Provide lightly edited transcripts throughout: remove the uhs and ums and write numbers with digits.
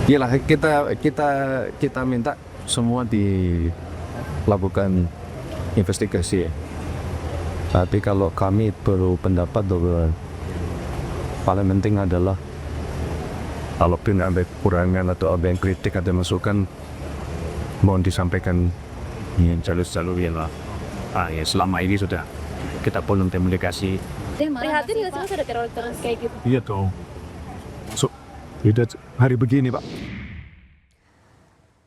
Iyalah kita minta semua dilakukan investigasi. Tapi kalau kami perlu pendapat bahwa paling penting adalah kalau ada kekurangan atau ada yang kritik atau masukan mohon disampaikan yang jalur-jalur yang lah. Ya selama ini sudah kita pun komunikasi. Prihatin nggak sih Mas ada teror-teror kayak gitu? Iya dong. Beda hari begini Pak.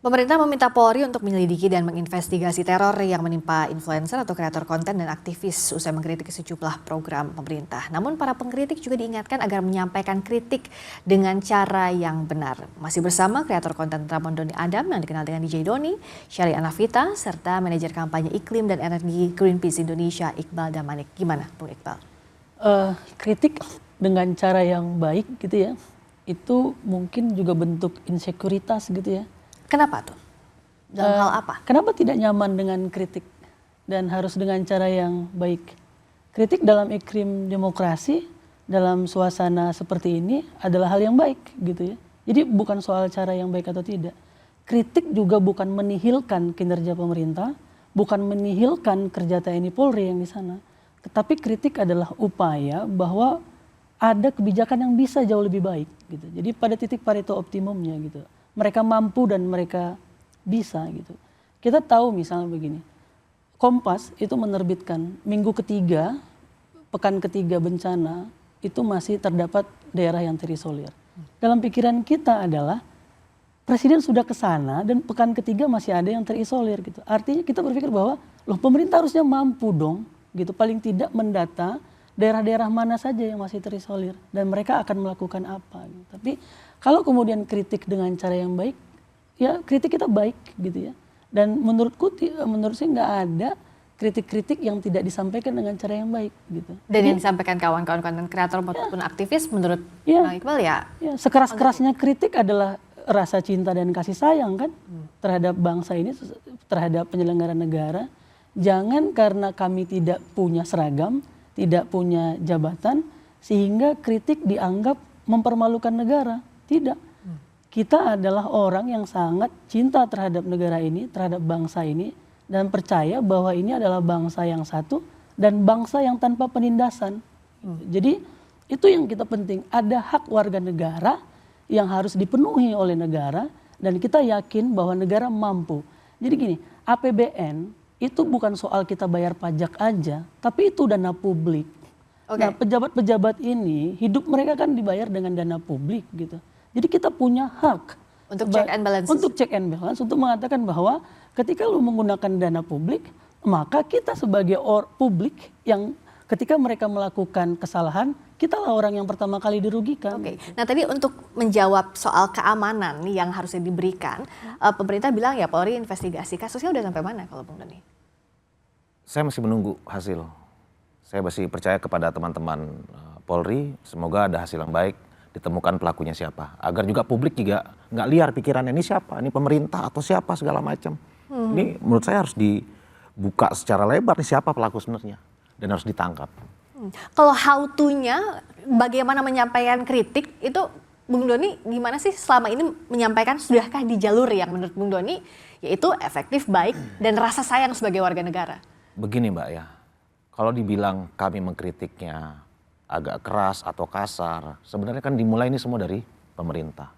Pemerintah meminta Polri untuk menyelidiki dan menginvestigasi teror yang menimpa influencer atau kreator konten dan aktivis usai mengkritik sejumlah program pemerintah. Namun para pengkritik juga diingatkan agar menyampaikan kritik dengan cara yang benar. Masih bersama kreator konten Ramon Doni Adam yang dikenal dengan DJ Doni, Syari Anavita, serta manajer kampanye iklim dan energi Greenpeace Indonesia Iqbal Damanik. Gimana Bung Iqbal? Kritik dengan cara yang baik gitu ya, itu mungkin juga bentuk insekuritas gitu ya. Kenapa tuh? Dalam hal apa? Kenapa tidak nyaman dengan kritik dan harus dengan cara yang baik? Kritik dalam iklim demokrasi, dalam suasana seperti ini adalah hal yang baik gitu ya. Jadi bukan soal cara yang baik atau tidak. Kritik juga bukan menihilkan kinerja pemerintah, bukan menihilkan kerja TNI Polri yang di sana. Tetapi kritik adalah upaya bahwa ada kebijakan yang bisa jauh lebih baik gitu. Jadi pada titik Pareto optimumnya gitu. Mereka mampu dan mereka bisa gitu. Kita tahu misalnya begini, Kompas itu menerbitkan minggu ketiga, pekan ketiga bencana itu masih terdapat daerah yang terisolir. Dalam pikiran kita adalah Presiden sudah ke sana dan pekan ketiga masih ada yang terisolir gitu. Artinya kita berpikir bahwa loh pemerintah harusnya mampu dong gitu, paling tidak mendata daerah-daerah mana saja yang masih terisolir dan mereka akan melakukan apa gitu. Tapi kalau kemudian kritik dengan cara yang baik, ya kritik kita baik gitu ya. Dan menurut saya nggak ada kritik-kritik yang tidak disampaikan dengan cara yang baik gitu. Dan yang disampaikan kawan-kawan konten kreator maupun aktivis menurut Bang Iqbal ya sekeras-kerasnya kritik adalah rasa cinta dan kasih sayang kan terhadap bangsa ini, terhadap penyelenggara negara. Jangan karena kami tidak punya seragam, tidak punya jabatan, sehingga kritik dianggap mempermalukan negara. Tidak. Kita adalah orang yang sangat cinta terhadap negara ini, terhadap bangsa ini, dan percaya bahwa ini adalah bangsa yang satu dan bangsa yang tanpa penindasan. Jadi itu yang kita penting. Ada hak warga negara yang harus dipenuhi oleh negara dan kita yakin bahwa negara mampu. Jadi gini, APBN itu bukan soal kita bayar pajak aja, tapi itu dana publik. Nah, pejabat-pejabat ini hidup mereka kan dibayar dengan dana publik gitu. Jadi kita punya hak untuk check and balance. Untuk check and balance, untuk mengatakan bahwa ketika lu menggunakan dana publik, maka kita sebagai publik yang ketika mereka melakukan kesalahan, kita lah orang yang pertama kali dirugikan. Nah tadi untuk menjawab soal keamanan yang harusnya diberikan, pemerintah bilang ya Polri investigasi. Kasusnya udah sampai mana kalau Bung Doni? Saya masih menunggu hasil. Saya masih percaya kepada teman-teman Polri, semoga ada hasil yang baik, ditemukan pelakunya siapa. Agar juga publik juga nggak liar pikirannya, ini siapa, ini pemerintah atau siapa segala macam. Ini menurut saya harus dibuka secara lebar, nih siapa pelaku sebenarnya. Dan harus ditangkap. Kalau how to-nya, bagaimana menyampaikan kritik, itu Bung Doni gimana sih selama ini menyampaikan, sudahkah di jalur yang menurut Bung Doni, yaitu efektif, baik, dan rasa sayang sebagai warga negara? Begini Mbak ya, kalau dibilang kami mengkritiknya agak keras atau kasar, sebenarnya kan dimulai ini semua dari pemerintah.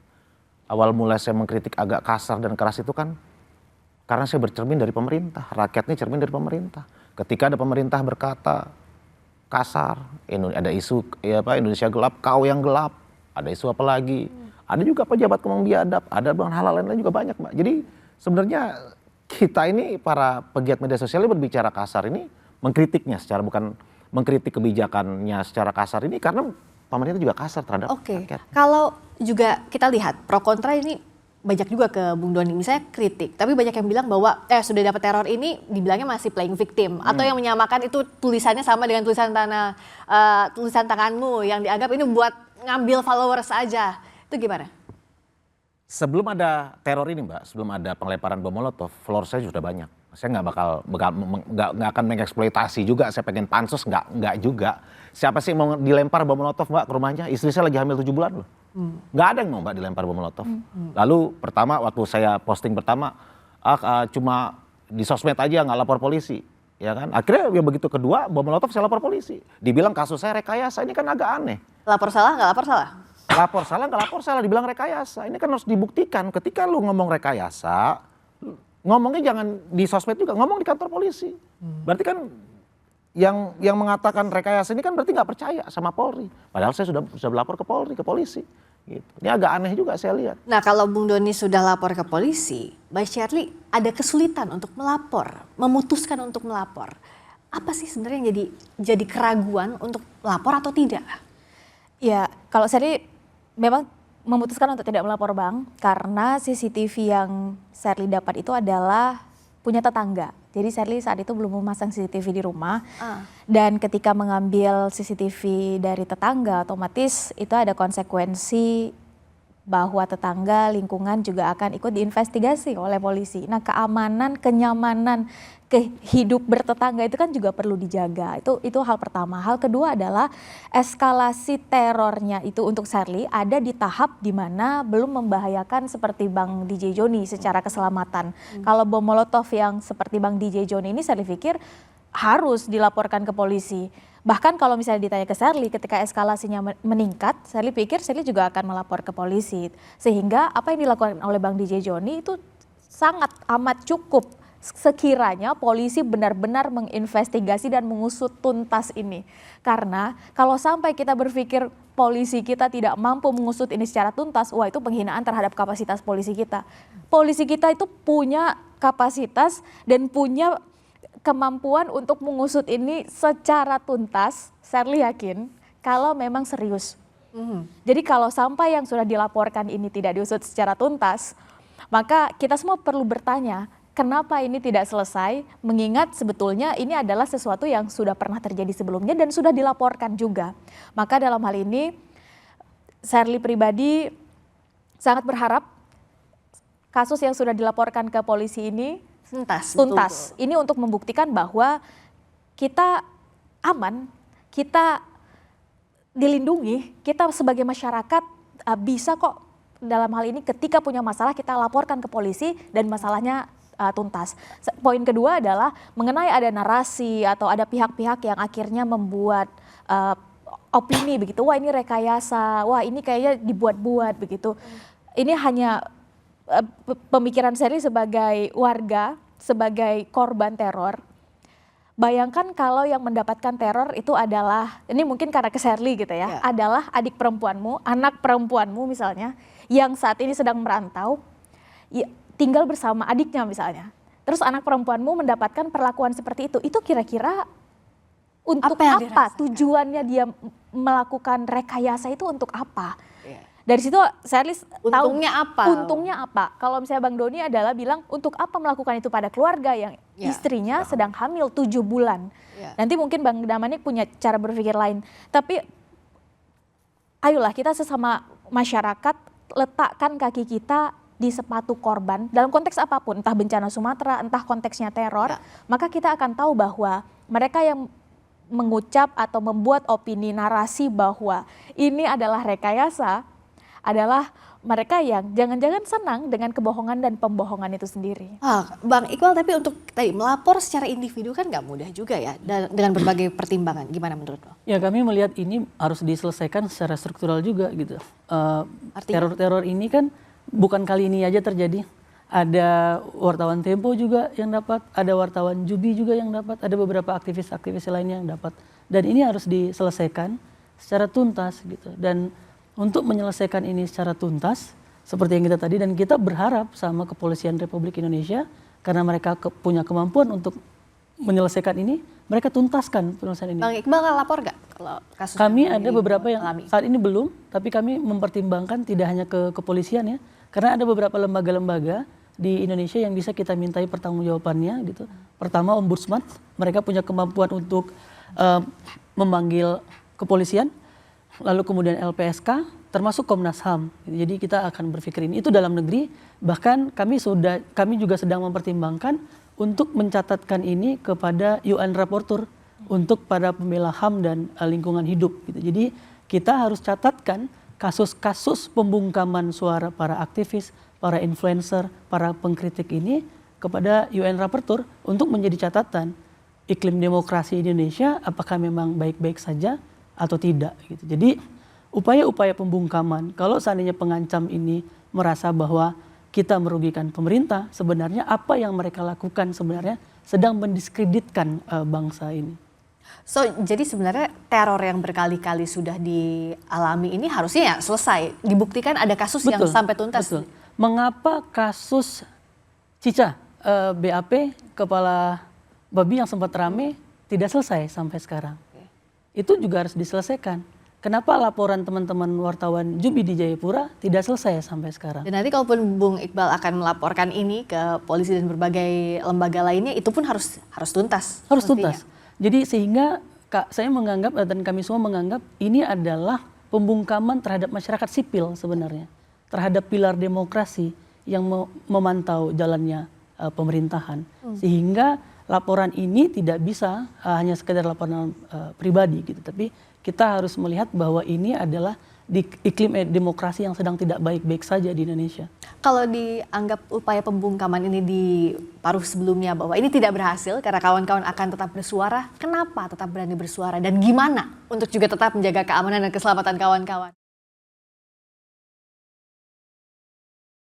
Awal mulai saya mengkritik agak kasar dan keras itu kan karena saya bercermin dari pemerintah, rakyatnya cermin dari pemerintah. Ketika ada pemerintah berkata kasar, ada isu Indonesia gelap, kau yang gelap, ada isu apa lagi, ada juga pejabat ngomong biadab, ada hal-hal lain juga banyak Mbak. Jadi sebenarnya kita ini para pegiat media sosial berbicara kasar ini mengkritiknya secara bukan mengkritik kebijakannya secara kasar ini karena pemerintah juga kasar terhadap rakyat. Kalau juga kita lihat pro kontra ini banyak juga ke Bung Doni, misalnya kritik, tapi banyak yang bilang bahwa sudah dapat teror ini dibilangnya masih playing victim, atau yang menyamakan itu tulisannya sama dengan tulisan tanganmu yang dianggap ini buat ngambil followers aja. Itu gimana? Sebelum ada teror ini Mbak, sebelum ada penglemparan bom molotov, follower saya sudah banyak. Saya nggak akan mengeksploitasi juga, saya pengen pansus nggak juga. Siapa sih mau dilempar bom molotov Mbak ke rumahnya? Istri saya lagi hamil 7 bulan loh. Nggak ada yang mau Mbak dilempar bom molotov. Lalu pertama waktu saya posting pertama, cuma di sosmed aja nggak lapor polisi. Ya kan? Akhirnya ya begitu kedua bom molotov saya lapor polisi. Dibilang kasus saya rekayasa, ini kan agak aneh. Lapor salah nggak lapor salah? Lapor salah nggak lapor salah, dibilang rekayasa. Ini kan harus dibuktikan. Ketika lu ngomong rekayasa, ngomongnya jangan di sosmed juga, ngomong di kantor polisi. Berarti kan yang mengatakan rekayasa ini kan berarti nggak percaya sama Polri. Padahal saya sudah lapor ke Polri, ke polisi. Gitu. Ini agak aneh juga saya lihat. Nah kalau Bung Doni sudah lapor ke polisi, Mbak Shirley ada kesulitan untuk melapor, memutuskan untuk melapor. Apa sih sebenarnya yang jadi keraguan untuk lapor atau tidak? Ya, kalau Shirley memang memutuskan untuk tidak melapor Bang, karena CCTV yang Shirley dapat itu adalah punya tetangga. Jadi Shirley saat itu belum memasang CCTV di rumah. Dan ketika mengambil CCTV dari tetangga, otomatis itu ada konsekuensi bahwa tetangga, lingkungan juga akan ikut diinvestigasi oleh polisi. Nah, keamanan, kenyamanan, hidup bertetangga itu kan juga perlu dijaga. Itu hal pertama. Hal kedua adalah eskalasi terornya itu untuk Shirley ada di tahap di mana belum membahayakan seperti Bang DJ Joni secara keselamatan. Kalau bom molotov yang seperti Bang DJ Joni ini saya pikir harus dilaporkan ke polisi. Bahkan kalau misalnya ditanya ke Shirley ketika eskalasinya meningkat, Shirley pikir Shirley juga akan melapor ke polisi. Sehingga apa yang dilakukan oleh Bang DJ Joni itu sangat amat cukup sekiranya polisi benar-benar menginvestigasi dan mengusut tuntas ini. Karena kalau sampai kita berpikir polisi kita tidak mampu mengusut ini secara tuntas, wah itu penghinaan terhadap kapasitas polisi kita. Polisi kita itu punya kapasitas dan punya kemampuan untuk mengusut ini secara tuntas. Shirley yakin kalau memang serius. Jadi kalau sampai yang sudah dilaporkan ini tidak diusut secara tuntas, maka kita semua perlu bertanya, kenapa ini tidak selesai, mengingat sebetulnya ini adalah sesuatu yang sudah pernah terjadi sebelumnya dan sudah dilaporkan juga. Maka dalam hal ini, Shirley pribadi sangat berharap kasus yang sudah dilaporkan ke polisi ini tuntas. Betul. Ini untuk membuktikan bahwa kita aman, kita dilindungi, kita sebagai masyarakat bisa kok dalam hal ini ketika punya masalah kita laporkan ke polisi dan masalahnya tuntas. Poin kedua adalah mengenai ada narasi atau ada pihak-pihak yang akhirnya membuat opini begitu, wah ini rekayasa, wah ini kayaknya dibuat-buat begitu. Ini hanya pemikiran Shirley sebagai warga, sebagai korban teror. Bayangkan kalau yang mendapatkan teror itu adalah, ini mungkin karena ke Shirley gitu ya, adalah adik perempuanmu, anak perempuanmu misalnya, yang saat ini sedang merantau, tinggal bersama adiknya misalnya. Terus anak perempuanmu mendapatkan perlakuan seperti itu kira-kira untuk apa? Tujuannya dia melakukan rekayasa itu untuk apa? Dari situ Shirley tahu untungnya apa. Kalau misalnya Bang Doni adalah bilang untuk apa melakukan itu pada keluarga yang istrinya sedang hamil 7 bulan. Nanti mungkin Bang Damanik punya cara berpikir lain. Tapi ayolah kita sesama masyarakat letakkan kaki kita di sepatu korban dalam konteks apapun, entah bencana Sumatera, entah konteksnya teror, maka kita akan tahu bahwa mereka yang mengucap atau membuat opini narasi bahwa ini adalah rekayasa adalah mereka yang jangan-jangan senang dengan kebohongan dan pembohongan itu sendiri. Bang Iqbal, tapi untuk tadi melapor secara individu kan nggak mudah juga ya, dengan berbagai pertimbangan. Gimana menurut lo? Ya kami melihat ini harus diselesaikan secara struktural juga gitu. Teror-teror ini kan bukan kali ini aja terjadi. Ada wartawan Tempo juga yang dapat, ada wartawan Jubi juga yang dapat, ada beberapa aktivis-aktivis lainnya yang dapat. Dan ini harus diselesaikan secara tuntas gitu. Dan untuk menyelesaikan ini secara tuntas, seperti yang kita tadi, dan kita berharap sama Kepolisian Republik Indonesia, karena mereka punya kemampuan untuk menyelesaikan ini, mereka tuntaskan penyelesaian ini. Bang Iqbal lapor nggak kalau kasus? Kami ada beberapa yang saat ini belum, tapi kami mempertimbangkan tidak hanya ke kepolisian ya, karena ada beberapa lembaga-lembaga di Indonesia yang bisa kita mintai pertanggungjawabannya gitu. Pertama Ombudsman, mereka punya kemampuan untuk memanggil kepolisian, lalu kemudian LPSK, termasuk Komnas HAM. Jadi kita akan berpikir ini itu dalam negeri, bahkan kami juga sedang mempertimbangkan untuk mencatatkan ini kepada UN Rapporteur untuk para pembela HAM dan lingkungan hidup gitu. Jadi kita harus catatkan kasus-kasus pembungkaman suara para aktivis, para influencer, para pengkritik ini kepada UN Rapporteur untuk menjadi catatan iklim demokrasi Indonesia apakah memang baik-baik saja atau tidak gitu. Jadi upaya-upaya pembungkaman, kalau seandainya pengancam ini merasa bahwa kita merugikan pemerintah, sebenarnya apa yang mereka lakukan sebenarnya sedang mendiskreditkan bangsa ini. So, jadi sebenarnya teror yang berkali-kali sudah dialami ini harusnya ya selesai, dibuktikan ada kasus yang sampai tuntas. Betul. Mengapa kasus Cica, BAP, kepala babi yang sempat rame tidak selesai sampai sekarang? Itu juga harus diselesaikan. Kenapa laporan teman-teman wartawan Jubi di Jayapura tidak selesai sampai sekarang? Dan nanti kalaupun Bung Iqbal akan melaporkan ini ke polisi dan berbagai lembaga lainnya, itu pun harus tuntas. Harus pastinya. tuntas. Jadi sehingga saya menganggap dan kami semua menganggap ini adalah pembungkaman terhadap masyarakat sipil sebenarnya. Terhadap pilar demokrasi yang memantau jalannya pemerintahan. Sehingga laporan ini tidak bisa hanya sekedar laporan pribadi gitu, tapi kita harus melihat bahwa ini adalah di iklim demokrasi yang sedang tidak baik-baik saja di Indonesia. Kalau dianggap upaya pembungkaman ini di paruh sebelumnya bahwa ini tidak berhasil karena kawan-kawan akan tetap bersuara, kenapa tetap berani bersuara dan gimana untuk juga tetap menjaga keamanan dan keselamatan kawan-kawan?